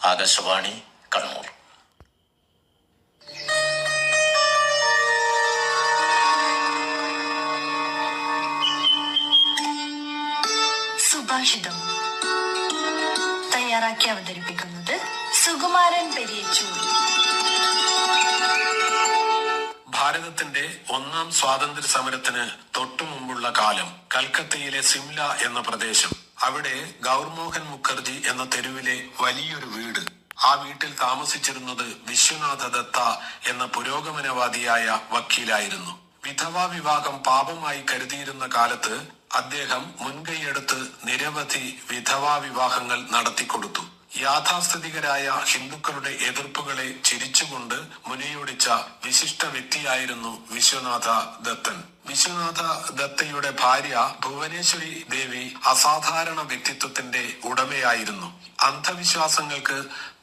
ആകാശവാണി കണ്ണൂർ. സുഭാഷിതം തയ്യാറാക്കി അവതരിപ്പിക്കുന്നത് സുകുമാരൻ പെരിയച്ചൂർ. ഭാരതത്തിന്റെ ഒന്നാം സ്വാതന്ത്ര്യ സമരത്തിന് തൊട്ടു മുമ്പുള്ള കാലം. കൽക്കത്തയിലെ സിംല എന്ന പ്രദേശം. അവിടെ ഗൗർമോഹൻ മുഖർജി എന്ന തെരുവിലെ വലിയൊരു വീട്. ആ വീട്ടിൽ താമസിച്ചിരുന്നത് വിശ്വനാഥ ദത്ത എന്ന പുരോഗമനവാദിയായ വക്കീലായിരുന്നു. വിധവാ വിവാഹം പാപമായി കരുതിയിരുന്ന കാലത്ത് അദ്ദേഹം മുൻകൈയെടുത്ത് നിരവധി വിധവാ വിവാഹങ്ങൾ നടത്തിക്കൊടുത്തു. യാഥാസ്ഥിതികരായ ഹിന്ദുക്കളുടെ എതിർപ്പുകളെ ചിരിച്ചുകൊണ്ട് മുനയൊടിച്ച വിശിഷ്ട വ്യക്തിയായിരുന്നു വിശ്വനാഥ ദത്തൻ. വിശ്വനാഥ ദത്തയുടെ ഭാര്യ ഭുവനേശ്വരി ദേവി അസാധാരണ വ്യക്തിത്വത്തിന്റെ ഉടമയായിരുന്നു. അന്ധവിശ്വാസങ്ങൾക്ക്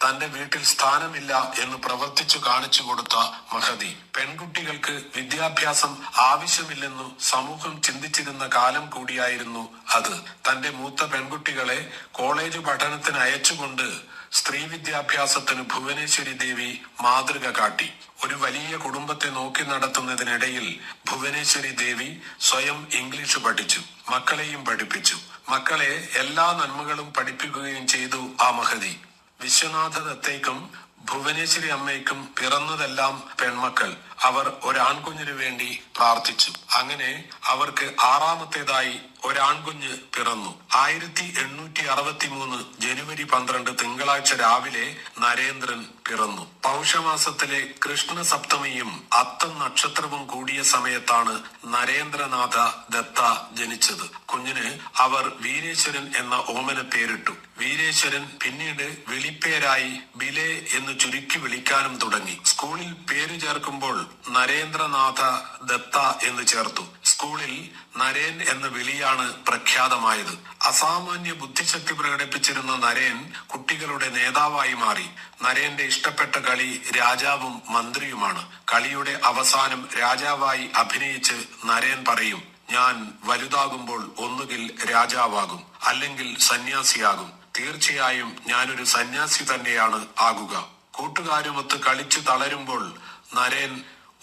തന്റെ വീട്ടിൽ സ്ഥാനമില്ല എന്ന് പ്രവർത്തിച്ചു കാണിച്ചു കൊടുത്ത മഹതി. പെൺകുട്ടികൾക്ക് വിദ്യാഭ്യാസം ആവശ്യമില്ലെന്നു സമൂഹം ചിന്തിച്ചിരുന്ന കാലം കൂടിയായിരുന്നു അത്. തന്റെ മൂത്ത പെൺകുട്ടികളെ കോളേജ് പഠനത്തിന് അയച്ചുകൊണ്ട് സ്ത്രീ വിദ്യാഭ്യാസത്തിന് ഭുവനേശ്വരി ദേവി മാതൃക കാട്ടി. ഒരു വലിയ കുടുംബത്തെ നോക്കി നടത്തുന്നതിനിടയിൽ ഭുവനേശ്വരി ദേവി സ്വയം ഇംഗ്ലീഷ് പഠിച്ചു, മക്കളെയും പഠിപ്പിച്ചു. മക്കളെ എല്ലാ നന്മകളും പഠിപ്പിക്കുകയും ചെയ്തു ആ മഹതി. വിശ്വനാഥ ദത്തയ്ക്കും ഭുവനേശ്വരി അമ്മയ്ക്കും പിറന്നതെല്ലാം പെൺമക്കൾ. അവർ ഒരാൺകുഞ്ഞിനു വേണ്ടി പ്രാർത്ഥിച്ചു. അങ്ങനെ അവർക്ക് ആറാമത്തേതായി ഒരാൺകുഞ്ഞ് പിറന്നു. 1863 ജനുവരി 12 തിങ്കളാഴ്ച രാവിലെ നരേന്ദ്രൻ പിറന്നു. പൗഷമാസത്തിലെ കൃഷ്ണ സപ്തമിയും അത്തം നക്ഷത്രവും കൂടിയ സമയത്താണ് നരേന്ദ്രനാഥ ദത്ത ജനിച്ചത്. കുഞ്ഞിന് അവർ വീരേശ്വരൻ എന്ന ഓമന പേരിട്ടു. വീരേശ്വരൻ പിന്നീട് വിളിപ്പേരായി ബിലെ എന്ന് ചുരുക്കി വിളിക്കാനും തുടങ്ങി. സ്കൂളിൽ പേര് ചേർക്കുമ്പോൾ നരേന്ദ്രനാഥ ദത്ത എന്ന് ചേർത്തു. സ്കൂളിൽ നരേൻ എന്ന വിളിയാണ് പ്രഖ്യാതമായത്. അസാമാന്യ ബുദ്ധിശക്തി പ്രകടിപ്പിച്ചിരുന്ന നരേൻ കുട്ടികളുടെ നേതാവായി മാറി. നരേന്റെ ഇഷ്ടപ്പെട്ട കളി രാജാവും മന്ത്രിയുമാണ്. കളിയുടെ അവസാനം രാജാവായി അഭിനയിച്ച് നരേൻ പറയും, ഞാൻ വലുതാകുമ്പോൾ ഒന്നുകിൽ രാജാവാകും, അല്ലെങ്കിൽ സന്യാസിയാകും. തീർച്ചയായും ഞാനൊരു സന്യാസി തന്നെയാണ് ആകുക. കൂട്ടുകാരുമൊത്ത് കളിച്ചു തളരുമ്പോൾ നരേൻ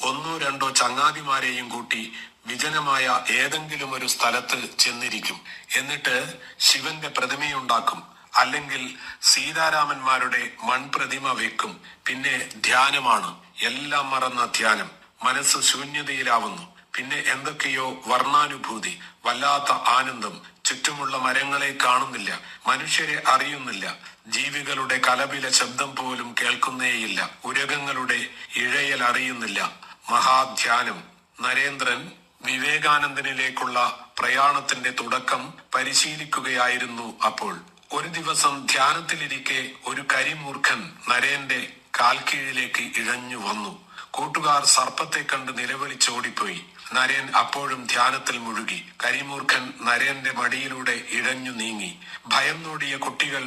ഒന്നോ രണ്ടോ ചങ്ങാതിമാരെയും കൂട്ടി വിജനമായ ഏതെങ്കിലും ഒരു സ്ഥലത്ത് ചെന്നിരിക്കും. എന്നിട്ട് ശിവന്റെ പ്രതിമയുണ്ടാക്കും, അല്ലെങ്കിൽ സീതാരാമന്മാരുടെ മൺപ്രതിമ വെക്കും. പിന്നെ ധ്യാനമാണ്. എല്ലാം മറന്ന ധ്യാനം. മനസ്സ് ശൂന്യതയിലാവുന്നു. പിന്നെ എന്തൊക്കെയോ വർണ്ണാനുഭൂതി, വല്ലാത്ത ആനന്ദം. ചുറ്റുമുള്ള മരങ്ങളെ കാണുന്നില്ല, മനുഷ്യരെ അറിയുന്നില്ല, ജീവികളുടെ കലപില ശബ്ദം പോലും കേൾക്കുന്നേയില്ല, ഉരകങ്ങളുടെ ഇഴയൽ അറിയുന്നില്ല. മഹാധ്യാനം. നരേന്ദ്രൻ വിവേകാനന്ദനിലേക്കുള്ള പ്രയാണത്തിന്റെ തുടക്കം പരിശീലിക്കുകയായിരുന്നു അപ്പോൾ. ഒരു ദിവസം ധ്യാനത്തിലിരിക്കെ ഒരു കരിമൂർഖൻ നരേന്റെ കാൽക്കീഴിലേക്ക് ഇഴഞ്ഞു വന്നു. കൂട്ടുകാർ സർപ്പത്തെ കണ്ട് നിലവിളിച്ചോടിപ്പോയി. നരേൻ അപ്പോഴും ധ്യാനത്തിൽ മുഴുകി. കരിമൂർഖൻ നരേന്റെ മടിയിലൂടെ ഇഴഞ്ഞു നീങ്ങി. ഭയം നോടിയ കുട്ടികൾ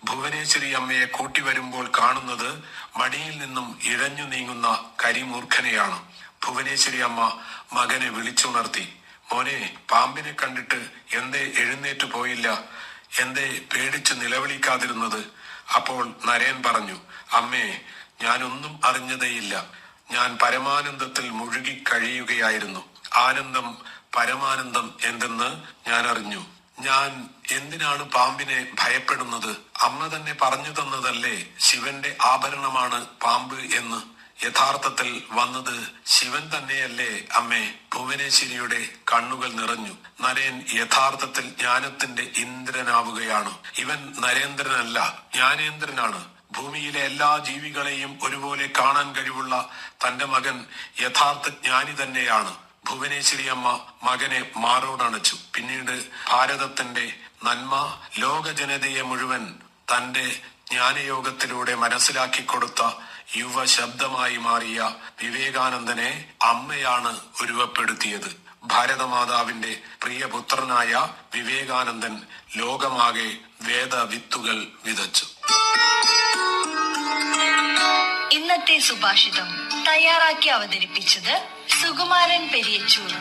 ഭുവനേശ്വരി അമ്മയെ കൂട്ടിവരുമ്പോൾ കാണുന്നത് മടിയിൽ നിന്നും ഇഴഞ്ഞു നീങ്ങുന്ന കരിമൂർഖനെയാണ്. ഭുവനേശ്വരി അമ്മ മകനെ വിളിച്ചുണർത്തി. മോനെ, പാമ്പിനെ കണ്ടിട്ട് എന്തേ എഴുന്നേറ്റ് പോയില്ല? എന്തേ പേടിച്ച് നിലവിളിക്കാതിരുന്നത്? അപ്പോൾ നരേൻ പറഞ്ഞു, അമ്മേ, ഞാനൊന്നും അറിഞ്ഞതേയില്ല. ഞാൻ പരമാനന്ദത്തിൽ മുഴുകി കഴിയുകയായിരുന്നു. ആനന്ദം, പരമാനന്ദം എന്തെന്ന് ഞാൻ അറിഞ്ഞു. ഞാൻ എന്തിനാണ് പാമ്പിനെ ഭയപ്പെടുന്നത്? അമ്മ തന്നെ പറഞ്ഞു തന്നതല്ലേ ശിവന്റെ ആഭരണമാണ് പാമ്പ് എന്ന്. യഥാർത്ഥത്തിൽ വന്നത് ശിവൻ തന്നെയല്ലേ അമ്മേ? ഭുവനേശ്വരിയുടെ കണ്ണുകൾ നിറഞ്ഞു. നരേൻ യഥാർത്ഥത്തിൽ ജ്ഞാനത്തിന്റെ ഇന്ദ്രനാവുകയാണ്. ഇവൻ നരേന്ദ്രനല്ല, ജ്ഞാനേന്ദ്രനാണ്. ഭൂമിയിലെ എല്ലാ ജീവികളെയും ഒരുപോലെ കാണാൻ കഴിവുള്ള തന്റെ മകൻ യഥാർത്ഥ ജ്ഞാനി തന്നെയാണ്. ഭുവനേശ്വരി അമ്മ മകനെ മാറോടണച്ചു. പിന്നീട് ഭാരതത്തിന്റെ നന്മ ലോക ജനതയെ മുഴുവൻ തന്റെ ജ്ഞാനയോഗത്തിലൂടെ മനസ്സിലാക്കി കൊടുത്ത യുവ ശബ്ദമായി മാറിയ വിവേകാനന്ദനെ അമ്മയാണ് ഉരുവപ്പെടുത്തിയത്. ഭാരതമാതാവിന്റെ പ്രിയപുത്രനായ വിവേകാനന്ദൻ ലോകമാകെ വേദവിത്തുകൾ വിതച്ചു. ഇന്നത്തെ സുഭാഷിതം തയ്യാറാക്കി അവതരിപ്പിച്ചത് സുകുമാരൻ പെരിയച്ചൂർ.